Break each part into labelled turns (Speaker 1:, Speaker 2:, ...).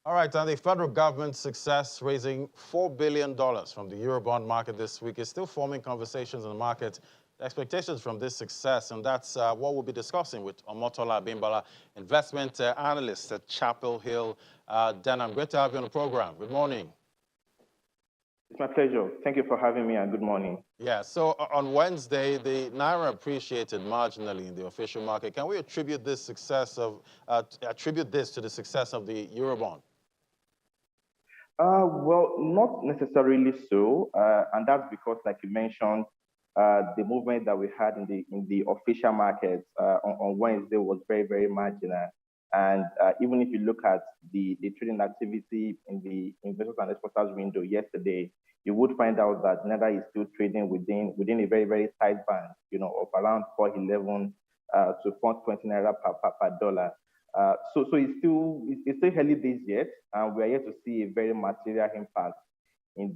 Speaker 1: All right, and the federal government's success raising $4 billion from the Eurobond market this week is still forming conversations in the market. The expectations from this success, and that's what we'll be discussing with Omotola Abimbala, investment analyst at Chapel Hill. Dan, I'm great to have you on the program. Good morning.
Speaker 2: It's my pleasure. Thank you for having me, and good morning.
Speaker 1: Yeah, so on Wednesday, the naira appreciated marginally in the official market. Can we attribute this to the success of the Eurobond?
Speaker 2: Well, not necessarily so, and that's because, like you mentioned, the movement that we had in the official markets on Wednesday was very marginal. And even if you look at the trading activity in the investors and exporters window yesterday, you would find out that Naira is still trading within a very tight band, of around 411 to 420 Naira per dollar. So it's still early days yet, and we are yet to see a very material impact in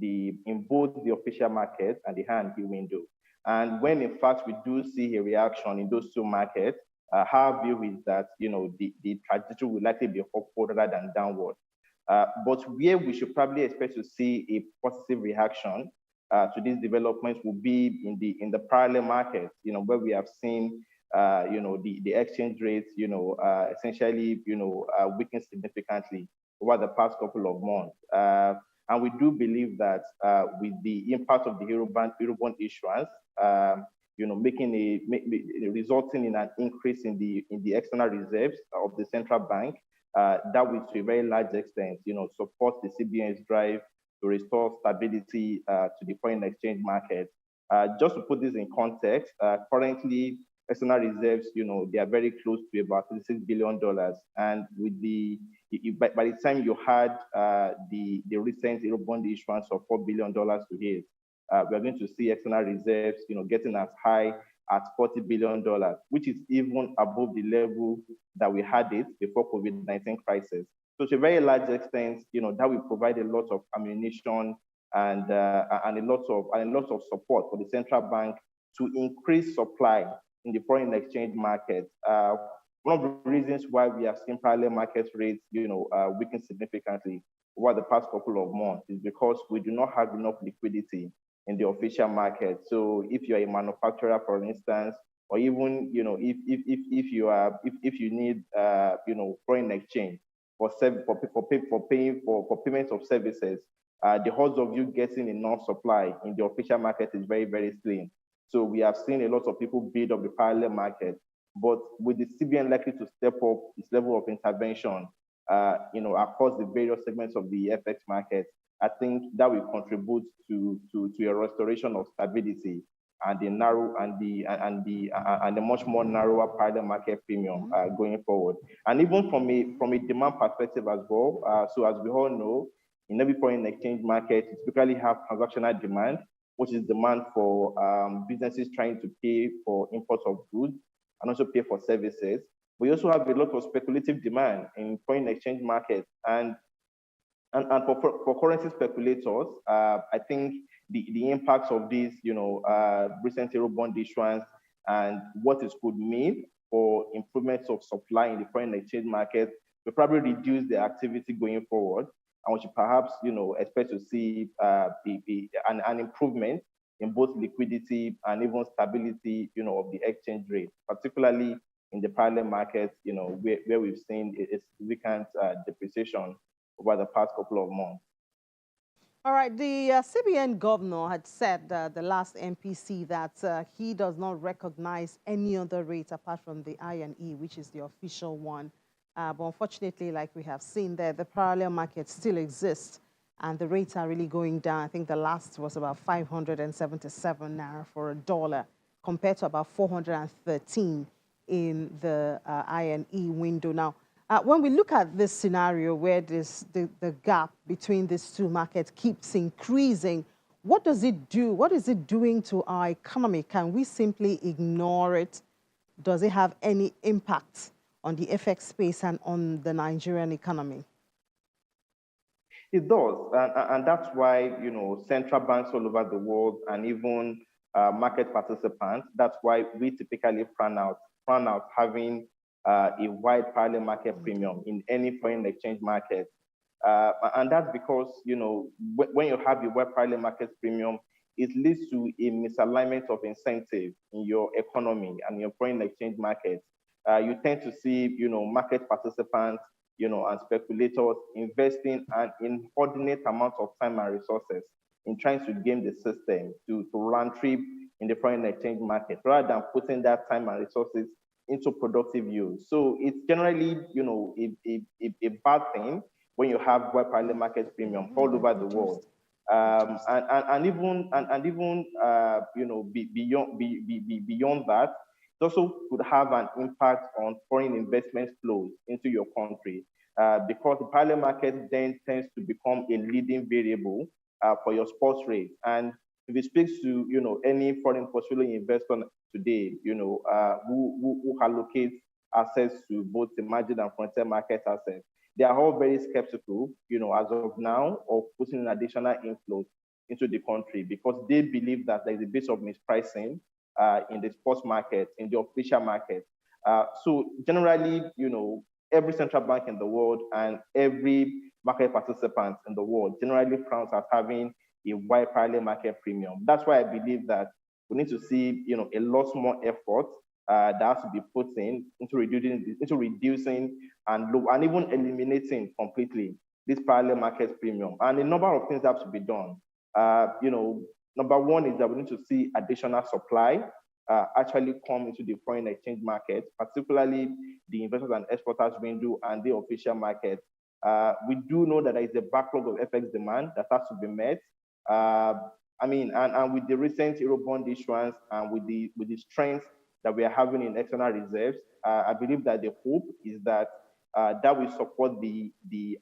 Speaker 2: both the official market and the high-and window. And when in fact we do see a reaction in those two markets, our view is that the trajectory will likely be upward rather than downward. But where we should probably expect to see a positive reaction to these developments will be in the parallel markets, where we have seen the exchange rates, essentially, weaken significantly over the past couple of months. And we do believe that with the impact of the Eurobond issuance, resulting in an increase in the external reserves of the central bank, that will, to a very large extent, support the CBN's drive to restore stability to the foreign exchange market. Just to put this in context, currently external reserves, they are very close to about $36 billion. And with by the time you had the recent Eurobond issuance of $4 billion to hit, we are going to see external reserves, getting as high at $40 billion, which is even above the level that we had it before COVID-19 crisis. So to a very large extent, that will provide a lot of ammunition and a lot of support for the central bank to increase supply in the foreign exchange market. One of the reasons why we have seen parallel market rates, weaken significantly over the past couple of months is because we do not have enough liquidity in the official market. So if you're a manufacturer, for instance, or even if you need foreign exchange for payment of services, the odds of you getting enough supply in the official market is very slim. So we have seen a lot of people bid up the parallel market, but with the CBN likely to step up its level of intervention, across the various segments of the FX market, I think that will contribute to a restoration of stability and the much more narrower parallel market premium going forward. And even from a demand perspective as well. So as we all know, in every foreign exchange market, you typically have transactional demand, which is demand for businesses trying to pay for imports of goods and also pay for services. We also have a lot of speculative demand in foreign exchange markets. And for currency speculators, I think the impacts of this, recent Eurobond issuance and what it could mean for improvements of supply in the foreign exchange market will probably reduce the activity going forward. And we should perhaps, expect to see an improvement in both liquidity and even stability, of the exchange rate, particularly in the parallel markets, where we've seen a significant depreciation over the past couple of months.
Speaker 3: All right, the CBN governor had said the last MPC that he does not recognize any other rate apart from the INE, which is the official one. But unfortunately, like we have seen there, the parallel market still exists and the rates are really going down. I think the last was about 577 naira for a dollar compared to about 413 in the INE window. Now, when we look at this scenario where the gap between these two markets keeps increasing, what does it do? What is it doing to our economy? Can we simply ignore it? Does it have any impact on the FX space and on the Nigerian economy?
Speaker 2: It does, and that's why, central banks all over the world and even market participants, that's why we typically plan out having a wide parallel market premium in any foreign exchange market. And that's because, when you have a wide parallel market premium, it leads to a misalignment of incentive in your economy and your foreign exchange markets. You tend to see, market participants, and speculators investing an inordinate amount of time and resources in trying to game the system to round trip in the foreign exchange market rather than putting that time and resources into productive use. So it's generally, a bad thing when you have web parallel market premium all over the world. And even beyond that, it also could have an impact on foreign investment flows into your country, because the parallel market then tends to become a leading variable for your sports rate. And if it speaks to any foreign portfolio investor today, who allocates access to both emerging and frontier market assets, they are all very skeptical, as of now, of putting in additional inflows into the country because they believe that there is a bit of mispricing in the sports market, in the official market. So generally, every central bank in the world and every market participant in the world generally frowns at having a wide parallel market premium. That's why I believe that we need to see, a lot more effort that has to be put into reducing and even eliminating completely this parallel market premium. And a number of things have to be done. Number one is that we need to see additional supply actually come into the foreign exchange market, particularly the investors and exporters window and the official market. We do know that there is a backlog of FX demand that has to be met. And with the recent Eurobond issuance and with the strength that we are having in external reserves, I believe that the hope is that that will support the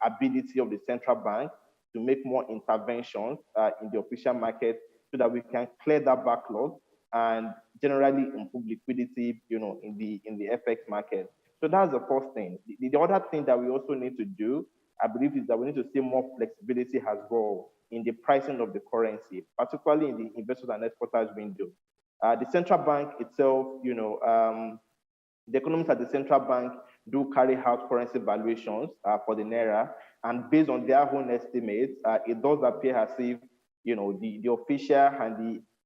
Speaker 2: ability of the central bank to make more interventions in the official market so that we can clear that backlog and generally improve liquidity, in the FX market. So that's the first thing. The other thing that we also need to do, I believe, is that we need to see more flexibility as well in the pricing of the currency, particularly in the investors and exporters window. The central bank itself, the economists at the central bank do carry out currency valuations for the naira, and based on their own estimates, it does appear as if the official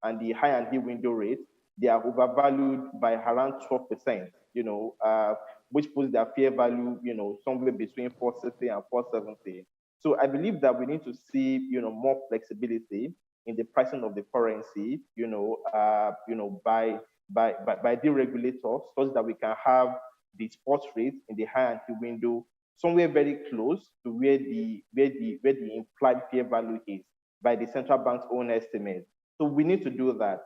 Speaker 2: and the high and deep window rates, they are overvalued by around 12%. Which puts their fair value, somewhere between 460 and 470. So I believe that we need to see, more flexibility in the pricing of the currency, by the regulators, such that we can have the spot rate in the high and deep window somewhere very close to where the implied fair value is by the central bank's own estimate. So we need to do that.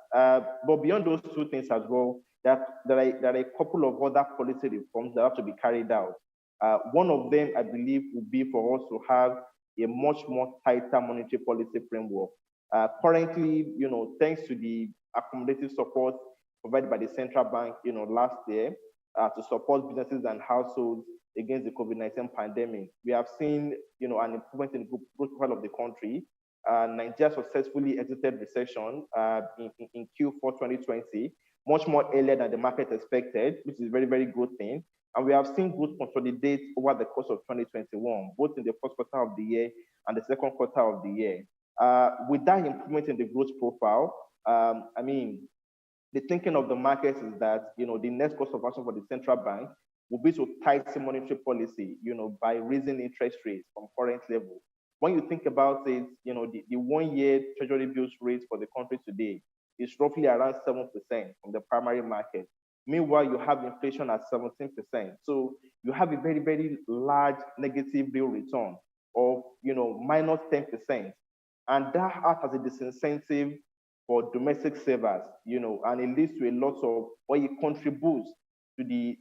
Speaker 2: But beyond those two things as well, there are a couple of other policy reforms that have to be carried out. One of them, I believe, would be for us to have a much more tighter monetary policy framework. Currently, thanks to the accommodative support provided by the central bank, last year, to support businesses and households against the COVID-19 pandemic, we have seen, an improvement in the growth profile of the country. Nigeria successfully exited recession in Q4 2020, much more earlier than the market expected, which is a very, very good thing. And we have seen growth consolidate over the course of 2021, both in the first quarter of the year and the second quarter of the year. With that improvement in the growth profile, the thinking of the markets is that, the next course of action for the central bank will be to tighten monetary policy, by raising interest rates from current level. When you think about it, the 1 year treasury bills rate for the country today is roughly around 7% from the primary market. Meanwhile, you have inflation at 17%. So you have a very, very large negative real return of, minus 10%. And that acts as a disincentive for domestic savers, and it leads to a lot of, or it contributes to the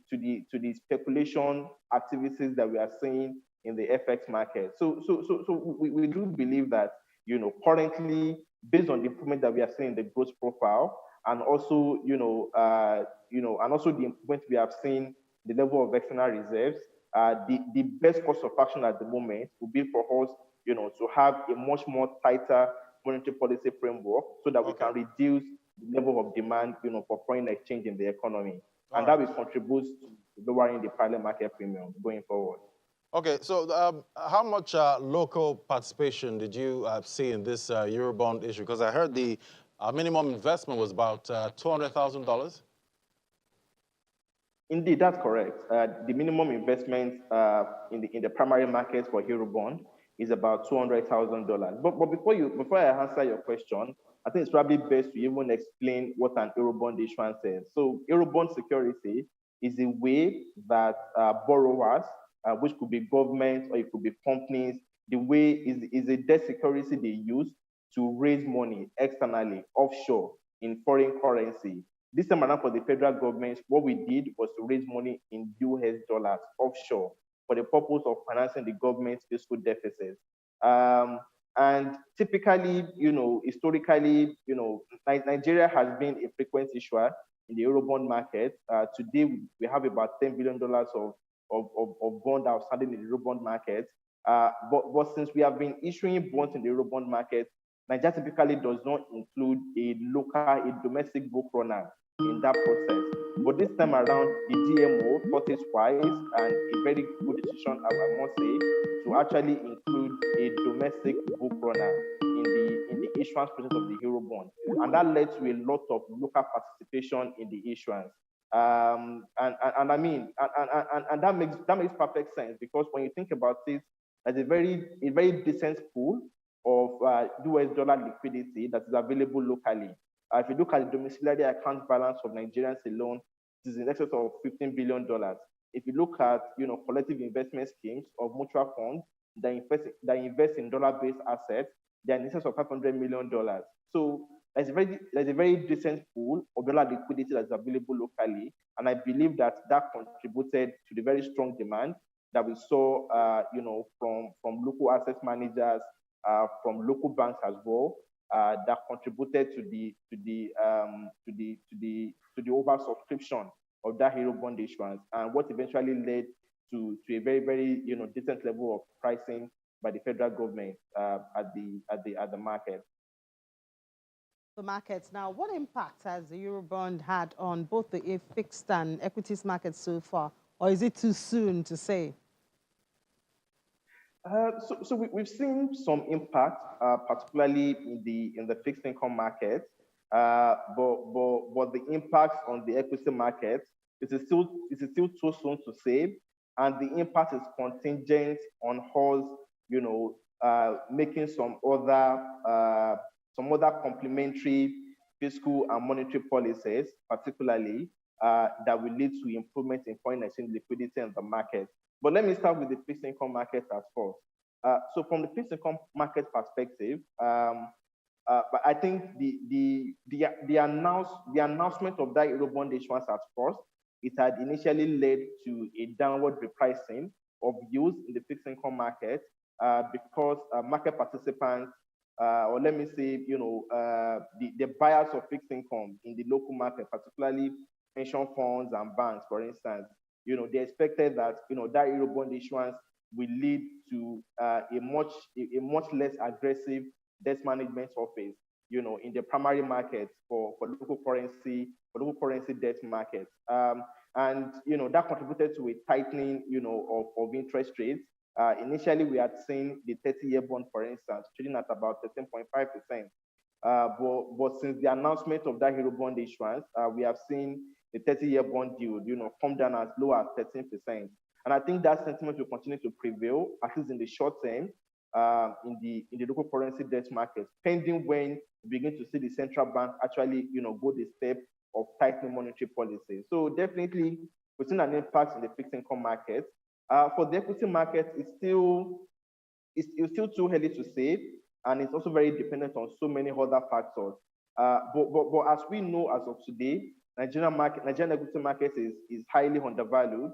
Speaker 2: speculation activities that we are seeing in the FX market. So we do believe that, currently, based on the improvement that we are seeing in the growth profile, and also, and also the improvement we have seen the level of external reserves, the best course of action at the moment would be for us, to have a much more tighter monetary policy framework so that we can reduce the level of demand, for foreign exchange in the economy. And that will contribute to lowering the parallel market premium going forward.
Speaker 1: Okay, so how much local participation did you see in this Eurobond issue? Because I heard the minimum investment was about $200,000.
Speaker 2: Indeed, that's correct. The minimum investment in the primary market for Eurobond is about $200,000. But before I answer your question, I think it's probably best to even explain what an Eurobond issuance is. So Eurobond security is a way that borrowers, which could be governments or it could be companies, the way is a debt security they use to raise money externally, offshore, in foreign currency. This time around for the federal government, what we did was to raise money in US dollars offshore for the purpose of financing the government's fiscal deficit. And typically, historically, Nigeria has been a frequent issuer in the Eurobond market. Today, we have about $10 billion of bond outstanding in the Eurobond market. But since we have been issuing bonds in the Eurobond market, Nigeria typically does not include a domestic book runner in that process. But this time around, the DMO thought it wise and a very good decision, I must say, to actually include a domestic book runner in the issuance process of the Eurobond. And that led to a lot of local participation in the issuance. And that makes perfect sense, because when you think about it, there's a very decent pool of US dollar liquidity that is available locally. If you look at the domiciliary account balance of Nigerians alone, it is in excess of $15 billion. If you look at collective investment schemes of mutual funds that invest in dollar-based assets, they're in excess of $500 million. So there's a very decent pool of dollar liquidity that's available locally, and I believe that contributed to the very strong demand that we saw, from local asset managers, from local banks as well, that contributed to the oversubscription of that Eurobond issuance, and what eventually led to a very decent level of pricing by the federal government at the market.
Speaker 3: The markets. Now, what impact has the Eurobond had on both the fixed and equities markets so far, or is it too soon to say?
Speaker 2: So we've seen some impact, particularly in the fixed income market, but the impact on the equity market is still too soon to say, and the impact is contingent on us, making some other complementary fiscal and monetary policies, particularly that will lead to improvement in foreign exchange liquidity in the market. But let me start with the fixed income market as first. So from the fixed income market perspective, but I think the announcement of that Eurobond issuance at first, it had initially led to a downward repricing of yields in the fixed income market because market participants, or let me say, the buyers of fixed income in the local market, particularly pension funds and banks, for instance, they expected that that Eurobond issuance will lead to a much less aggressive debt management surface, in the primary market for local currency debt markets, and that contributed to a tightening, of interest rates. Initially, we had seen the 30-year bond, for instance, trading at about 13.5%. But since the announcement of that Eurobond issuance, we have seen the 30-year bond yield, come down as low as 13%. And I think that sentiment will continue to prevail, at least in the short term, in the local currency debt market, pending when we begin to see the central bank actually, go the step of tightening monetary policy. So definitely, we've seen an impact in the fixed income market. For the equity market, it's still too early to say, and it's also very dependent on so many other factors. But as we know as of today, Nigerian equity market is highly undervalued.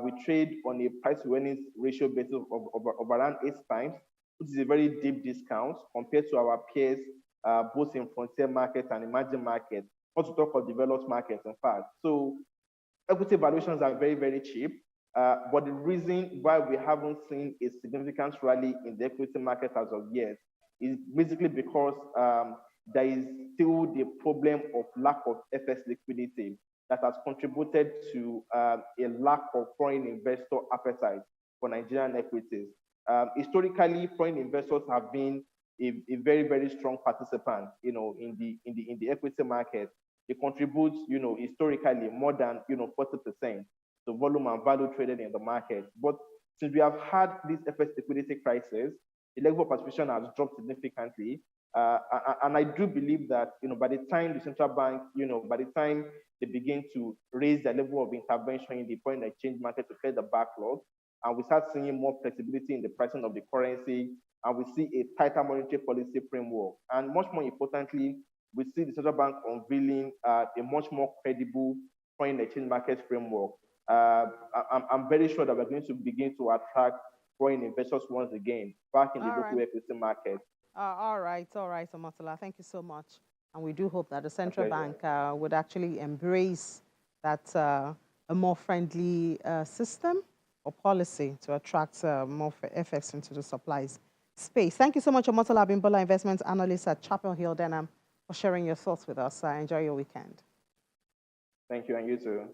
Speaker 2: We trade on a price-to-earnings ratio basis of around 8 times, which is a very deep discount compared to our peers, both in frontier markets and emerging markets, not to talk of developed markets, in fact. So equity valuations are very, very cheap. But the reason why we haven't seen a significant rally in the equity market as of yet is basically because there is still the problem of lack of FX liquidity that has contributed to a lack of foreign investor appetite for Nigerian equities. Historically, foreign investors have been a very, very strong participant, in the equity market. They contribute, historically more than, 40% to volume and value traded in the market. But since we have had this FX liquidity crisis, the level of participation has dropped significantly. And I do believe that, by the time the central bank, by the time they begin to raise the level of intervention in the foreign exchange market to clear the backlog, and we start seeing more flexibility in the pricing of the currency, and we see a tighter monetary policy framework. And much more importantly, we see the central bank unveiling a much more credible foreign exchange market framework. I'm very sure that we're going to begin to attract foreign investors once again back in the local equity market.
Speaker 3: All right, Omotola. Thank you so much. And we do hope that the central bank would actually embrace that a more friendly system or policy to attract more FX into the supplies space. Thank you so much, Omotola Abimbola, investment analyst at Chapel Hill Denham, for sharing your thoughts with us. Enjoy your weekend.
Speaker 2: Thank you, and you too.